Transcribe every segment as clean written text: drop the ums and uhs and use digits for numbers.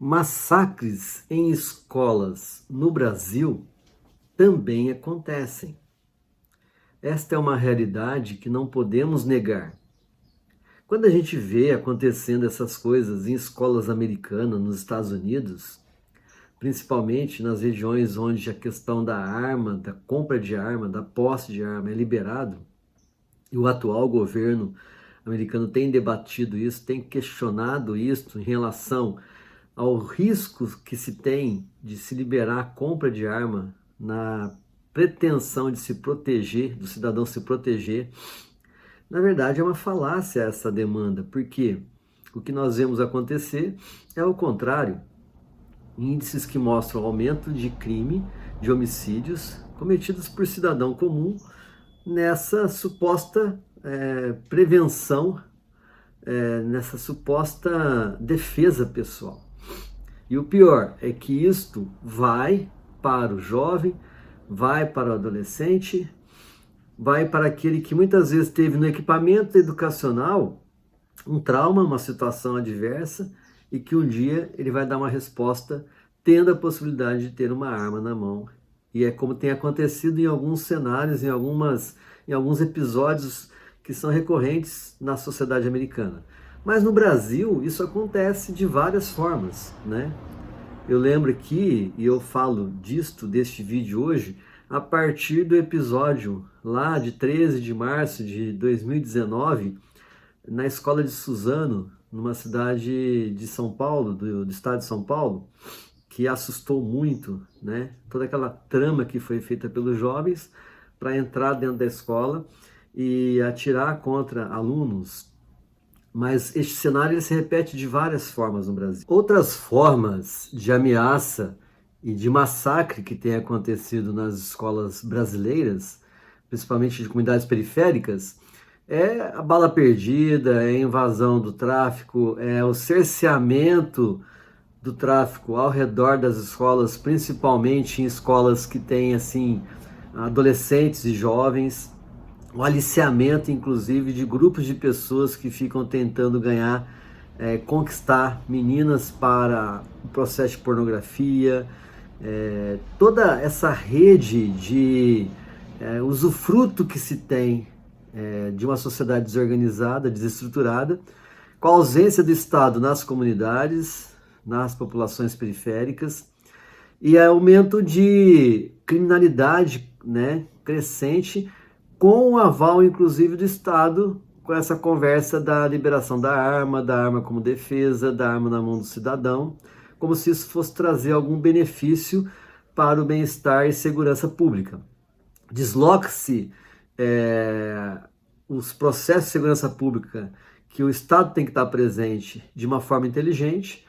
Massacres em escolas no Brasil também acontecem. Esta é uma realidade que não podemos negar. Quando a gente vê acontecendo essas coisas em escolas americanas, nos Estados Unidos, principalmente nas regiões onde a questão da arma, da compra de arma, da posse de arma é liberado, e o atual governo americano tem debatido isso, tem questionado isso em relação ao risco que se tem de se liberar a compra de arma na pretensão de se proteger, do cidadão se proteger. Na verdade, é uma falácia essa demanda, porque o que nós vemos acontecer é o contrário. Índices que mostram aumento de crime, de homicídios cometidos por cidadão comum nessa suposta prevenção, nessa suposta defesa pessoal. E o pior é que isto vai para o jovem, vai para o adolescente, vai para aquele que muitas vezes teve no equipamento educacional um trauma, uma situação adversa, e que um dia ele vai dar uma resposta tendo a possibilidade de ter uma arma na mão. E é como tem acontecido em alguns cenários, em alguns episódios que são recorrentes na sociedade americana. Mas no Brasil isso acontece de várias formas, né? Eu lembro aqui, e eu falo deste vídeo hoje, a partir do episódio lá de 13 de março de 2019, na escola de Suzano, numa cidade de São Paulo, do estado de São Paulo, que assustou muito, né? Toda aquela trama que foi feita pelos jovens para entrar dentro da escola e atirar contra alunos. Mas este cenário ele se repete de várias formas no Brasil. Outras formas de ameaça e de massacre que tem acontecido nas escolas brasileiras, principalmente de comunidades periféricas, é a bala perdida, é a invasão do tráfico, é o cerceamento do tráfico ao redor das escolas, principalmente em escolas que têm assim adolescentes e jovens, o aliciamento inclusive de grupos de pessoas que ficam tentando conquistar meninas para o processo de pornografia, toda essa rede de usufruto que se tem de uma sociedade desorganizada, desestruturada, com a ausência do Estado nas comunidades, nas populações periféricas, e aumento de criminalidade, né, crescente, com o aval inclusive do Estado, com essa conversa da liberação da arma como defesa, da arma na mão do cidadão, como se isso fosse trazer algum benefício para o bem-estar e segurança pública. Desloca-se os processos de segurança pública que o Estado tem que estar presente de uma forma inteligente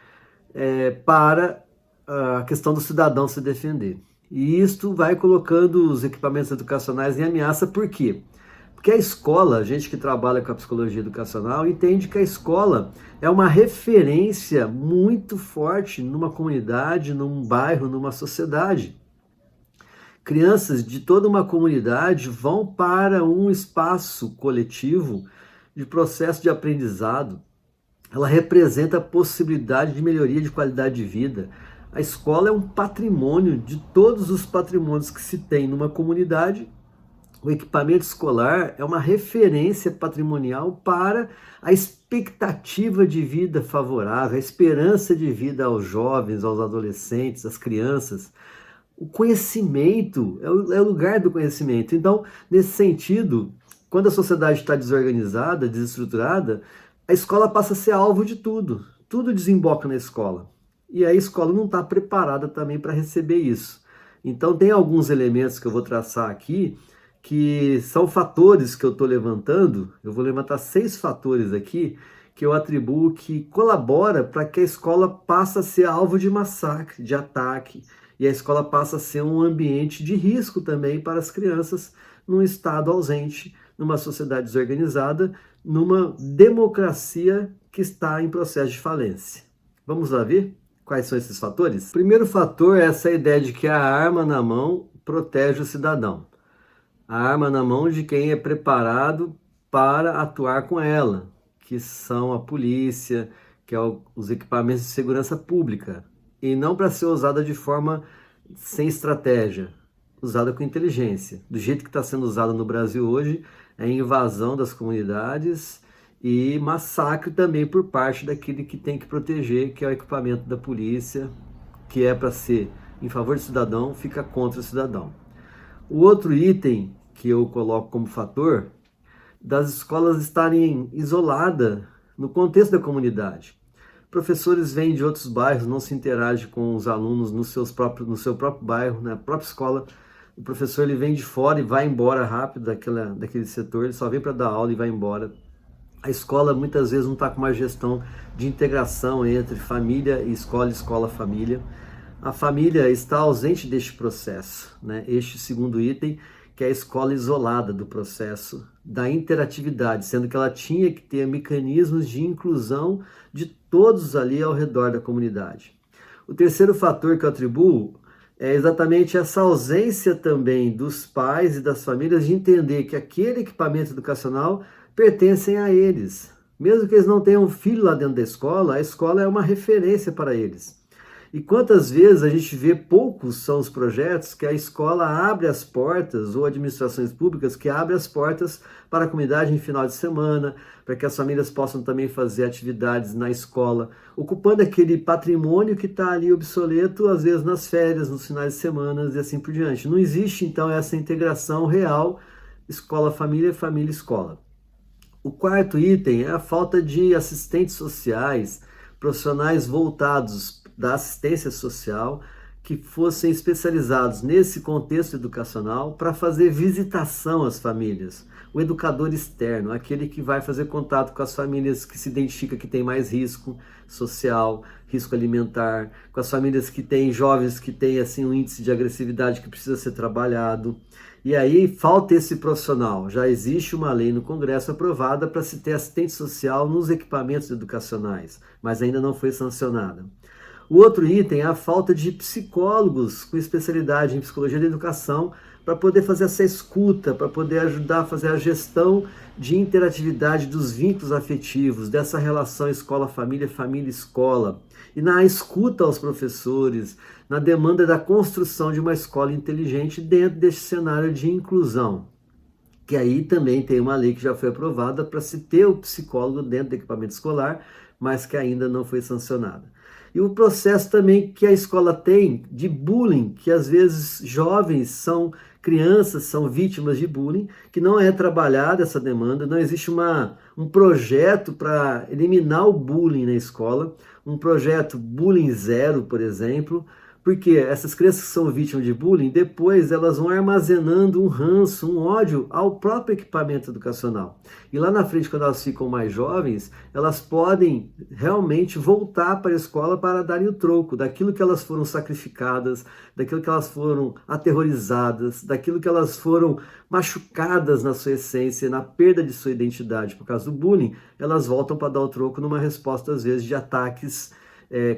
para a questão do cidadão se defender. E isto vai colocando os equipamentos educacionais em ameaça. Por quê? Porque a escola, a gente que trabalha com a psicologia educacional, entende que a escola é uma referência muito forte numa comunidade, num bairro, numa sociedade. Crianças de toda uma comunidade vão para um espaço coletivo de processo de aprendizado. Ela representa a possibilidade de melhoria de qualidade de vida. A escola é um patrimônio de todos os patrimônios que se tem numa comunidade. O equipamento escolar é uma referência patrimonial para a expectativa de vida favorável, a esperança de vida aos jovens, aos adolescentes, às crianças. O conhecimento é o lugar do conhecimento. Então, nesse sentido, quando a sociedade está desorganizada, desestruturada, a escola passa a ser alvo de tudo. Tudo desemboca na escola. E a escola não está preparada também para receber isso. Então, tem alguns elementos que eu vou traçar aqui, que são fatores que eu estou levantando. Eu vou levantar 6 fatores aqui, que eu atribuo que colabora para que a escola passe a ser alvo de massacre, de ataque, e a escola passa a ser um ambiente de risco também para as crianças num estado ausente, numa sociedade desorganizada, numa democracia que está em processo de falência. Vamos lá ver quais são esses fatores? O primeiro fator é essa ideia de que a arma na mão protege o cidadão. A arma na mão de quem é preparado para atuar com ela, que são a polícia, que é os equipamentos de segurança pública, e não para ser usada de forma sem estratégia, usada com inteligência. Do jeito que está sendo usada no Brasil hoje, é invasão das comunidades e massacre também por parte daquele que tem que proteger, que é o equipamento da polícia, que é para ser em favor do cidadão, fica contra o cidadão. O outro item que eu coloco como fator, das escolas estarem isoladas no contexto da comunidade. Professores vêm de outros bairros, não se interagem com os alunos no seu próprio bairro, na própria escola. O professor ele vem de fora e vai embora rápido daquele setor, ele só vem para dar aula e vai embora. A escola muitas vezes não está com uma gestão de integração entre família e escola-família. A família está ausente deste processo, né? Este segundo item, que é a escola isolada do processo da interatividade, sendo que ela tinha que ter mecanismos de inclusão de todos ali ao redor da comunidade. O terceiro fator que eu atribuo é exatamente essa ausência também dos pais e das famílias de entender que aquele equipamento educacional pertence a eles. Mesmo que eles não tenham filho lá dentro da escola, a escola é uma referência para eles. E quantas vezes a gente vê, poucos são os projetos que a escola abre as portas, ou administrações públicas que abrem as portas para a comunidade em final de semana, para que as famílias possam também fazer atividades na escola, ocupando aquele patrimônio que está ali obsoleto, às vezes nas férias, nos finais de semana e assim por diante. Não existe, então, essa integração real escola-família, família-escola. O quarto item é a falta de assistentes sociais, profissionais voltados da assistência social, que fossem especializados nesse contexto educacional para fazer visitação às famílias. O educador externo, aquele que vai fazer contato com as famílias que se identifica que tem mais risco social, risco alimentar, com as famílias que têm jovens que têm assim um índice de agressividade que precisa ser trabalhado. E aí falta esse profissional. Já existe uma lei no Congresso aprovada para se ter assistente social nos equipamentos educacionais, mas ainda não foi sancionada. O outro item é a falta de psicólogos com especialidade em psicologia da educação para poder fazer essa escuta, para poder ajudar a fazer a gestão de interatividade dos vínculos afetivos, dessa relação escola-família, família-escola. E na escuta aos professores, na demanda da construção de uma escola inteligente dentro deste cenário de inclusão. Que aí também tem uma lei que já foi aprovada para se ter o psicólogo dentro do equipamento escolar, mas que ainda não foi sancionada. E o processo também que a escola tem de bullying, que às vezes jovens são crianças, são vítimas de bullying, que não é trabalhada essa demanda, não existe um projeto para eliminar o bullying na escola, um projeto Bullying Zero, por exemplo, porque essas crianças que são vítimas de bullying, depois elas vão armazenando um ranço, um ódio ao próprio equipamento educacional. E lá na frente, quando elas ficam mais jovens, elas podem realmente voltar para a escola para darem o troco daquilo que elas foram sacrificadas, daquilo que elas foram aterrorizadas, daquilo que elas foram machucadas na sua essência, na perda de sua identidade por causa do bullying, elas voltam para dar o troco numa resposta, às vezes, de ataques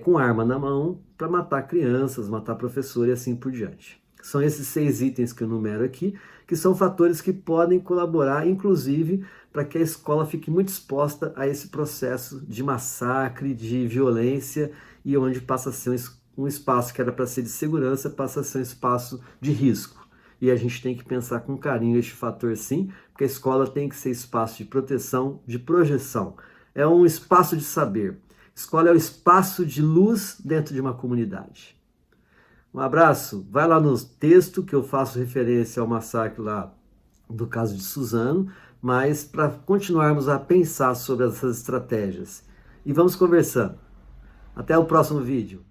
com arma na mão para matar crianças, matar professor e assim por diante. São esses 6 itens que eu numero aqui, que são fatores que podem colaborar, inclusive, para que a escola fique muito exposta a esse processo de massacre, de violência, e onde passa a ser um espaço que era para ser de segurança, passa a ser um espaço de risco. E a gente tem que pensar com carinho este fator sim, porque a escola tem que ser espaço de proteção, de projeção. É um espaço de saber. Escola é o espaço de luz dentro de uma comunidade. Um abraço. Vai lá no texto que eu faço referência ao massacre lá do caso de Suzano, mas para continuarmos a pensar sobre essas estratégias. E vamos conversando. Até o próximo vídeo.